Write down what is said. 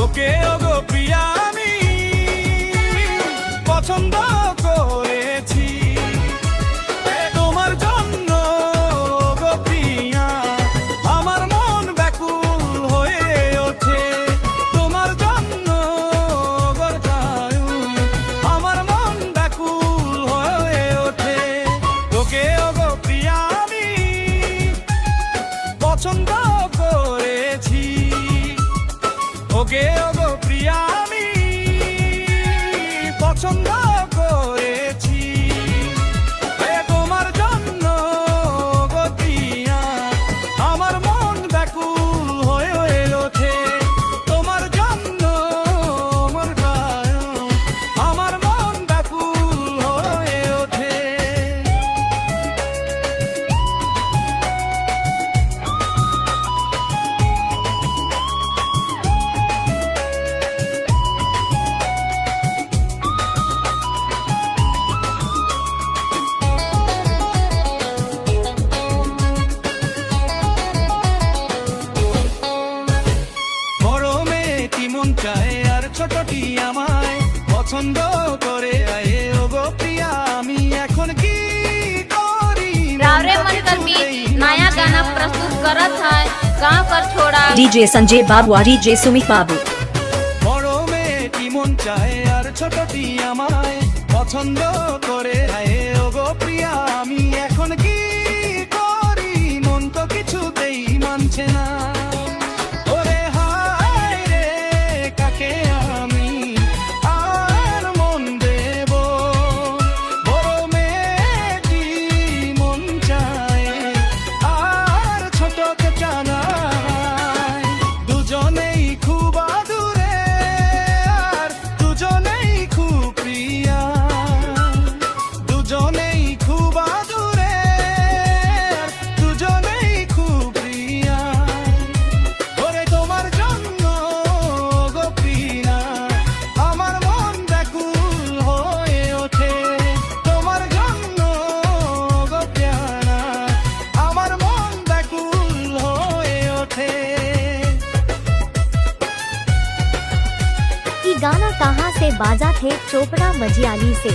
তোকে ওগো প্রিয়া আমি পছন্দ করেছি তোমার জন্য ওগো প্রিয়া আমার মন ব্যাকুল হয়ে ওঠে তোমার জন্য ওগো জায়ু আমার মন ব্যাকুল হয়ে ওঠে তোকে ওগো প্রিয়া আমি পছন্দ করেছি ওকে ওগো প্রিয়া আমি পছন্দ করেছি তোমার জন্য ওগো প্রিয়া আমার মন ব্যাকুল হয়ে ওঠে তোমার জন্য আমার গায় আমার মন ব্যাকুল হয়ে ওঠে মন চায় আর ছোটটি আমায় পছন্দ করে আয়ে ওগো প্রিয়া আমি এখন কি করি रावरे मनकर बीच नया गाना प्रस्तुत करत है गाँव कर छोड़ा डीजे संजय बाबू और डीजे सुमित बाबू। বড় মেয়েটি মন চায় আর ছোটটি আমায় পছন্দ করে আয়ে ওগো প্রিয়া আমি এখন কি করি মন তো কিছুতেই মানছে না गाना कहाँ से बाजा थे चोपड़ा मजियाली से।